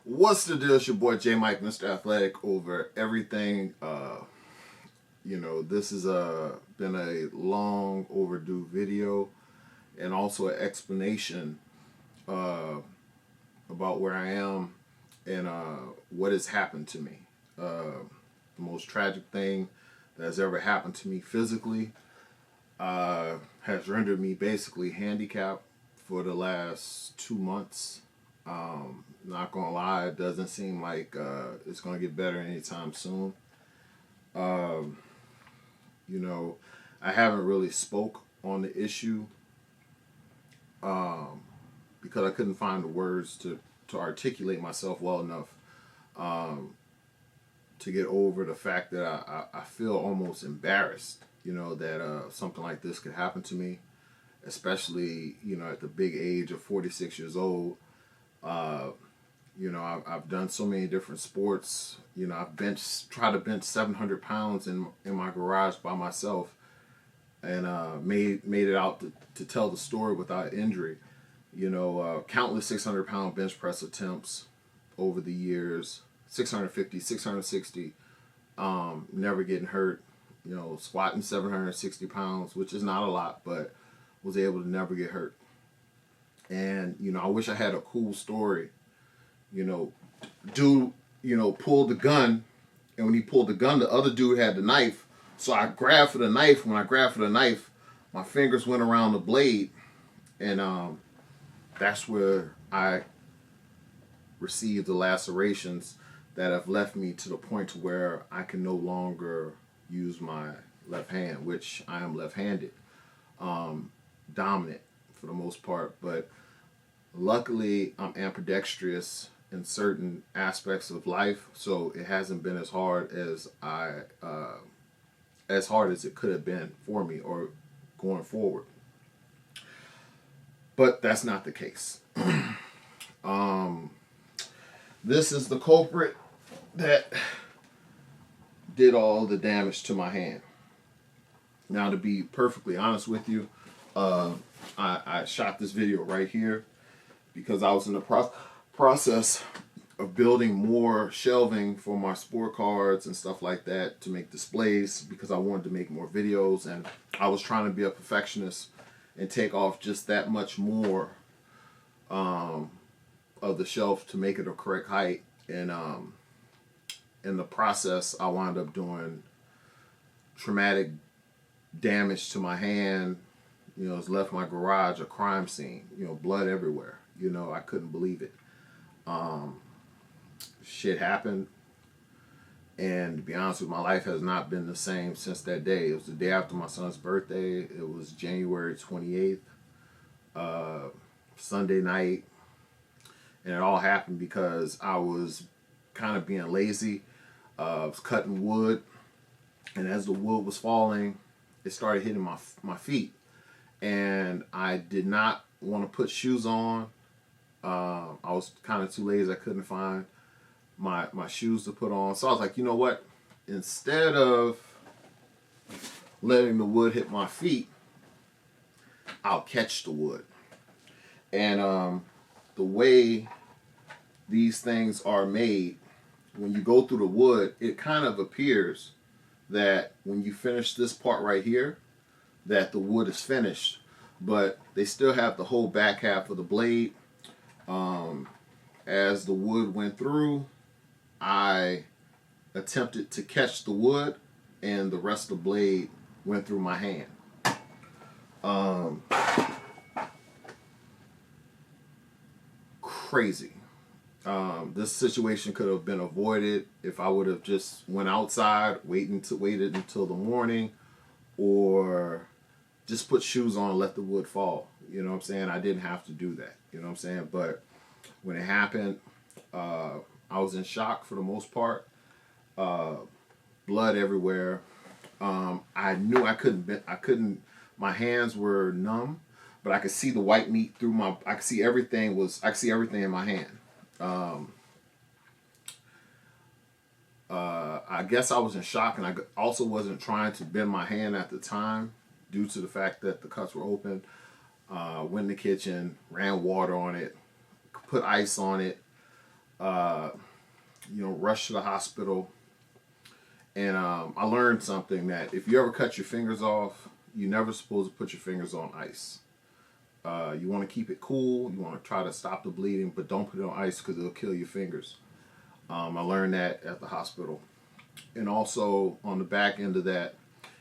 What's the deal? It's your boy J Mike, Mr. Athletic, over everything. This has been a long overdue video and also an explanation uh, about where I am and what has happened to me. The most tragic thing that has ever happened to me physically has rendered me basically handicapped for the last 2 months. Not gonna lie, it doesn't seem like it's gonna get better anytime soon. Um, you know, I haven't really spoke on the issue um, because I couldn't find the words to articulate myself well enough um, to get over the fact that I feel almost embarrassed. That something like this could happen to me, especially at the big age of 46 years old. Uh, I've done so many different sports. I've tried to bench 700 pounds in my garage by myself, and made it out to tell the story without injury. Countless 600-pound bench press attempts over the years, 650, 660, never getting hurt. Squatting 760 pounds, which is not a lot, but was able to never get hurt. And I wish I had a cool story. Dude, pulled the gun, and when he pulled the gun, the other dude had the knife. So I grabbed for the knife. When I grabbed for the knife, my fingers went around the blade, and that's where I received the lacerations that have left me to the point to where I can no longer use my left hand, which I am left-handed, dominant for the most part. But luckily, I'm ambidextrous in certain aspects of life, so it hasn't been as hard as it could have been for me or going forward. But that's not the case. um, this is the culprit that did all the damage to my hand. Now, to be perfectly honest with you, I shot this video right here because I was in the process of building more shelving for my sport cards and stuff like that to make displays, because I wanted to make more videos, and I was trying to be a perfectionist and take off just that much more of the shelf to make it a correct height. And in the process, I wound up doing traumatic damage to my hand. It's left my garage a crime scene. Blood everywhere. I couldn't believe it. Shit happened, and to be honest with you, my life has not been the same since that day. It was the day after my son's birthday. It was January 28th, Sunday night, and it all happened because I was kind of being lazy. I was cutting wood, and as the wood was falling, it started hitting my feet, and I did not want to put shoes on. I was kind of too lazy. I couldn't find my shoes to put on. So I was like, you know what? Instead of letting the wood hit my feet, I'll catch the wood. And the way these things are made, when you go through the wood, it kind of appears that when you finish this part right here, that the wood is finished, but they still have the whole back half of the blade. As the wood went through, I attempted to catch the wood, and the rest of the blade went through my hand. Crazy. This situation could have been avoided if I would have just went outside, waited until the morning, or just put shoes on and let the wood fall. You know what I'm saying? I didn't have to do that. You know what I'm saying? But when it happened, I was in shock for the most part. Blood everywhere. I knew I couldn't. My hands were numb, but I could see the white meat through I could see everything in my hand. I guess I was in shock, and I also wasn't trying to bend my hand at the time due to the fact that the cuts were open. Went in the kitchen, ran water on it, put ice on it, uh, rushed to the hospital. And I learned something, that if you ever cut your fingers off, you're never supposed to put your fingers on ice. You want to keep it cool. You want to try to stop the bleeding, but don't put it on ice because it'll kill your fingers. I learned that at the hospital. And also on the back end of that,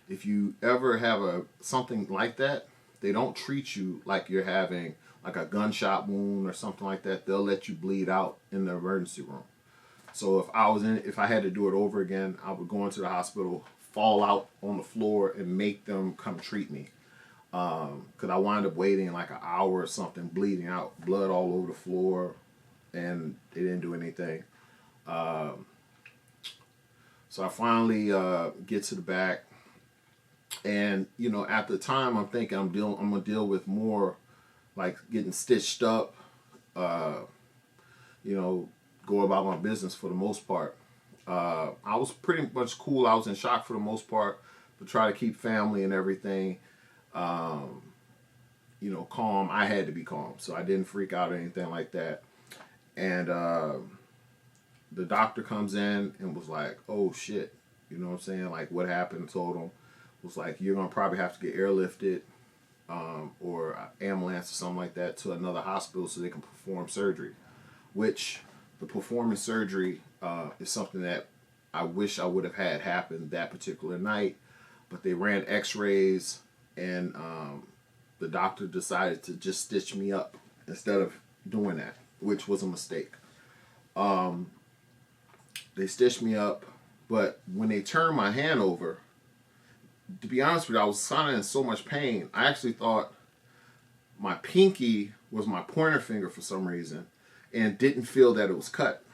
if you ever have something like that, they don't treat you like you're having like a gunshot wound or something like that. They'll let you bleed out in the emergency room. So if I had to do it over again, I would go into the hospital, fall out on the floor, and make them come treat me. Because I wound up waiting like an hour or something, bleeding out, blood all over the floor, and they didn't do anything. So I finally get to the back, and at the time I'm thinking I'm gonna deal with more like getting stitched up, go about my business for the most part. I was pretty much cool. I was in shock for the most part, but try to keep family and everything, calm. I had to be calm, so I didn't freak out or anything like that. And the doctor comes in and was like, "Oh shit," you know what I'm saying? Like, what happened? Told him, was like, "You're gonna probably have to get airlifted, or an ambulance or something like that to another hospital so they can perform surgery," which the performing surgery is something that I wish I would have had happen that particular night, but they ran x-rays, and the doctor decided to just stitch me up instead of doing that, which was a mistake. They stitched me up, but when they turned my hand over, to be honest with you, I was kind of in so much pain. I actually thought my pinky was my pointer finger for some reason, and didn't feel that it was cut.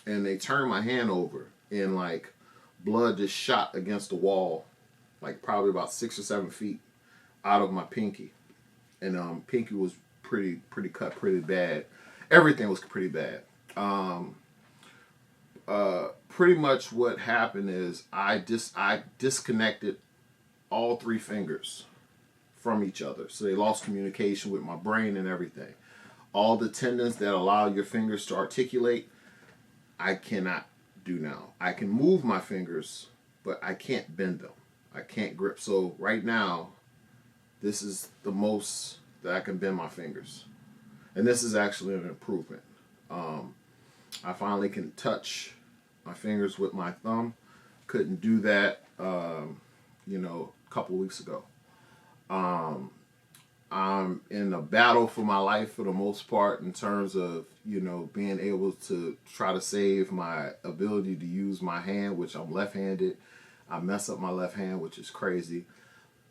And they turned my hand over, and like blood just shot against the wall, like probably about 6 or 7 feet out of my pinky. And pinky was pretty cut, pretty bad. Everything was pretty bad. Pretty much what happened is I disconnected all 3 fingers from each other, so they lost communication with my brain and everything. All the tendons that allow your fingers to articulate, I cannot do now. I can move my fingers, but I can't bend them. I can't grip. So right now, this is the most that I can bend my fingers. And this is actually an improvement. I finally can touch my fingers with my thumb. Couldn't do that, a couple weeks ago. I'm in a battle for my life for the most part, in terms of, being able to try to save my ability to use my hand, which I'm left-handed. I mess up my left hand, which is crazy.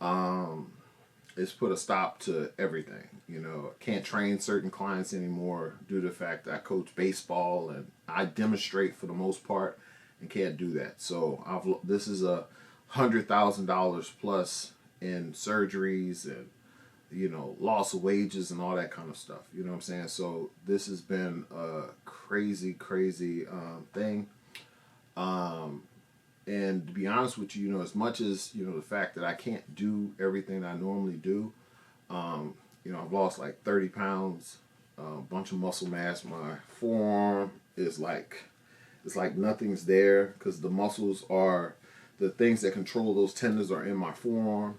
It's put a stop to everything. I can't train certain clients anymore due to the fact that I coach baseball and I demonstrate for the most part and can't do that. So this is $100,000 plus in surgeries and loss of wages and all that kind of stuff. You know what I'm saying? So this has been a crazy thing. And to be honest with you, as much as the fact that I can't do everything I normally do, I've lost like 30 pounds, a bunch of muscle mass. My forearm is it's like nothing's there, because the muscles are the things that control those tendons are in my forearm.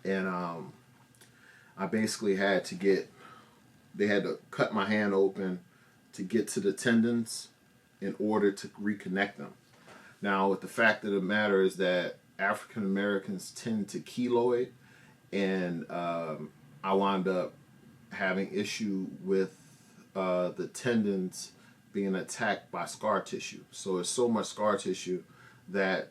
And I basically they had to cut my hand open to get to the tendons in order to reconnect them. Now, with the fact of the matter is that African Americans tend to keloid, and I wound up having issue with the tendons being attacked by scar tissue. So it's so much scar tissue that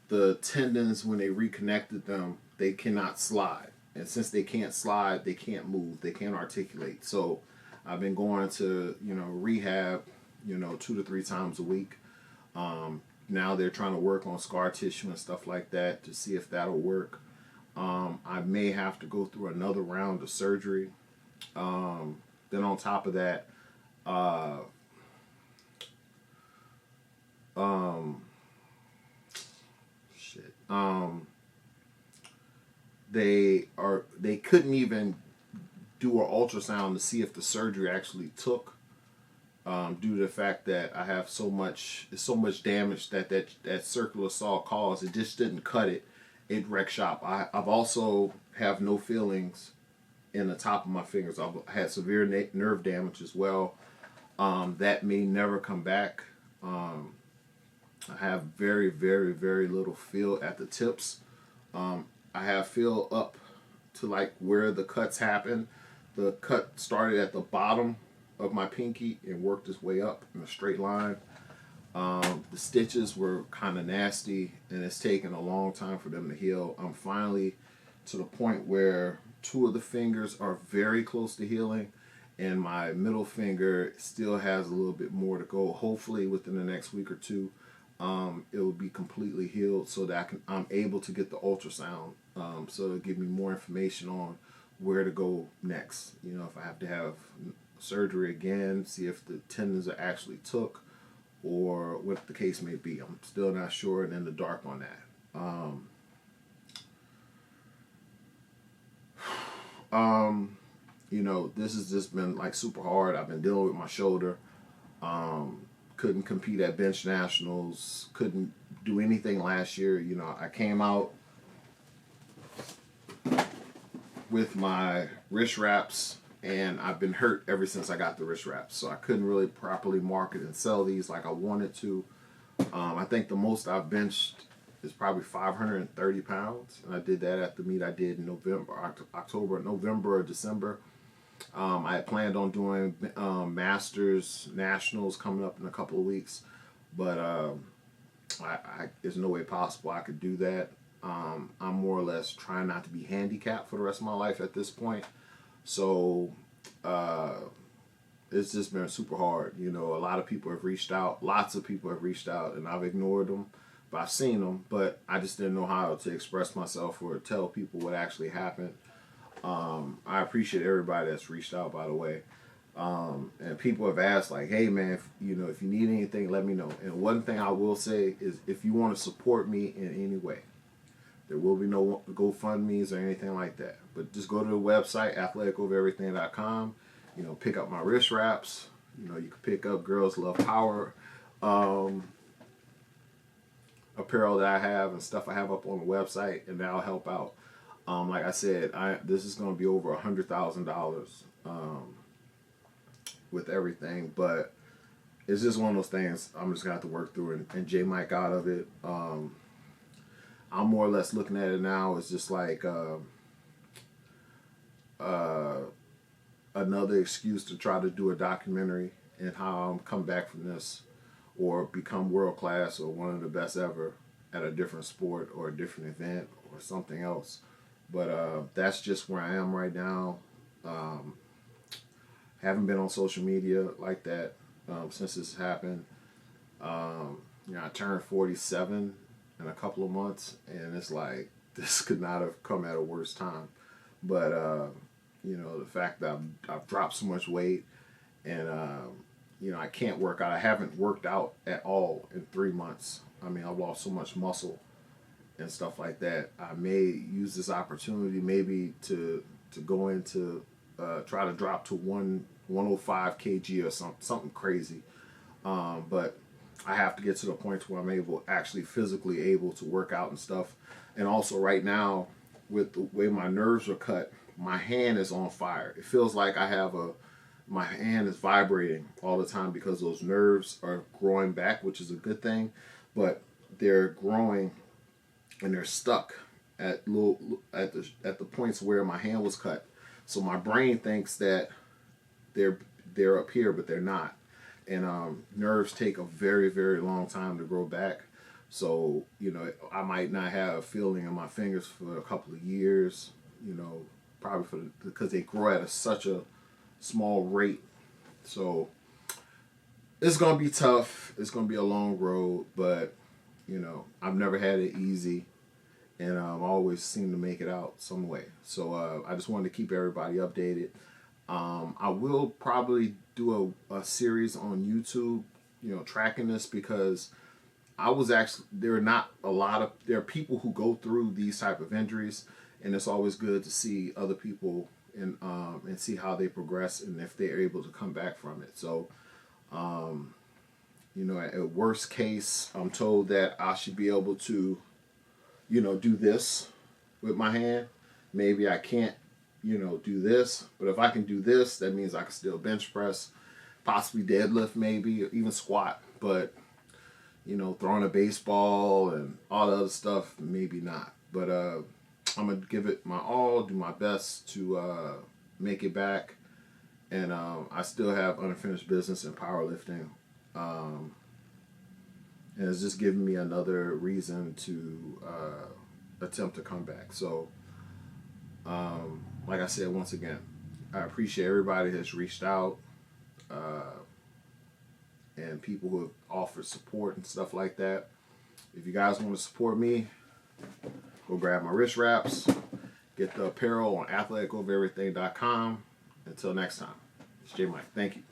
the tendons, when they reconnected them, they cannot slide. And since they can't slide, they can't move, they can't articulate. So I've been going to, rehab, 2 to 3 times a week. Now they're trying to work on scar tissue and stuff like that to see if that'll work. I may have to go through another round of surgery. Then on top of that, they couldn't even do an ultrasound to see if the surgery actually took due to the fact that I have so much damage that circular saw caused. It just didn't cut it. It wrecked shop. I've also have no feelings in the top of my fingers. I've had severe nerve damage as well. That may never come back. I have very, very, very little feel at the tips. I have feel up to like where the cuts happen. The cut started at the bottom of my pinky and worked its way up in a straight line. The stitches were kind of nasty, and it's taken a long time for them to heal. I'm finally to the point where two of the fingers are very close to healing, and my middle finger still has a little bit more to go. Hopefully within the next week or two, it will be completely healed so that I'm able to get the ultrasound, so it'll give me more information on where to go next. You know, if I have to have surgery again, see if the tendons are actually took, or what the case may be. I'm still not sure and in the dark on that. You know, this has just been like super hard. I've been dealing with my shoulder. Couldn't compete at bench nationals. Couldn't do anything last year. You know, I came out with my wrist wraps, and I've been hurt ever since I got the wrist wraps. So I couldn't really properly market and sell these like I wanted to. I think the most I've benched is probably 530 pounds. And I did that at the meet I did in November or December. I had planned on doing Masters Nationals coming up in a couple of weeks, but there's no way possible I could do that. I'm more or less trying not to be handicapped for the rest of my life at this point. So it's just been super hard. You know, a lot of people have reached out. Lots of people have reached out, and I've ignored them. But I've seen them, but I just didn't know how to express myself or tell people what actually happened. I appreciate everybody that's reached out, by the way. And people have asked, like, hey, man, if you need anything, let me know. And one thing I will say is if you want to support me in any way, there will be no GoFundMes or anything like that. But just go to the website, athleticoveraeverything.com. You know, pick up my wrist wraps. You know, you can pick up Girls Love Power apparel that I have and stuff I have up on the website, and that'll help out. Like I said, this is going to be over $100,000 with everything, but it's just one of those things I'm just going to have to work through and J Mike out of it. I'm more or less looking at it now as just like another excuse to try to do a documentary and how I'm come back from this or become world class or one of the best ever at a different sport or a different event or something else. But that's just where I am right now. Haven't been on social media like that since this happened. You know, I turned 47 in a couple of months, and it's like this could not have come at a worse time. But you know, the fact that I've dropped so much weight, and you know, I can't work out. I haven't worked out at all in 3 months. I mean, I've lost so much muscle and stuff like that. I may use this opportunity maybe to go into try to drop to 105 kg or something crazy. But I have to get to the point where I'm actually physically able to work out and stuff. And also right now, with the way my nerves are cut, my hand is on fire. It feels like my hand is vibrating all the time because those nerves are growing back, which is a good thing, but they're growing and they're stuck at the points where my hand was cut. So my brain thinks that they're up here, but they're not. And nerves take a very, very long time to grow back. So, you know, I might not have a feeling in my fingers for a couple of years, you know, probably because they grow at such a small rate. So it's going to be tough. It's going to be a long road, but, you know, I've never had it easy, and I always seem to make it out some way. So I just wanted to keep everybody updated. I will probably do a series on YouTube, you know, tracking this, because there are people who go through these type of injuries, and it's always good to see other people and see how they progress and if they're able to come back from it. So You know, at worst case, I'm told that I should be able to, you know, do this with my hand. Maybe I can't, you know, do this, but if I can do this, that means I can still bench press, possibly deadlift, maybe or even squat. But you know, throwing a baseball and all the other stuff, maybe not. But I'm gonna give it my all, do my best to make it back, and I still have unfinished business in powerlifting. And it's just giving me another reason to attempt to come back. So, like I said, once again, I appreciate everybody that's reached out and people who have offered support and stuff like that. If you guys want to support me, go grab my wrist wraps, get the apparel on athleticofeverything.com. Until next time, it's J Mike. Thank you.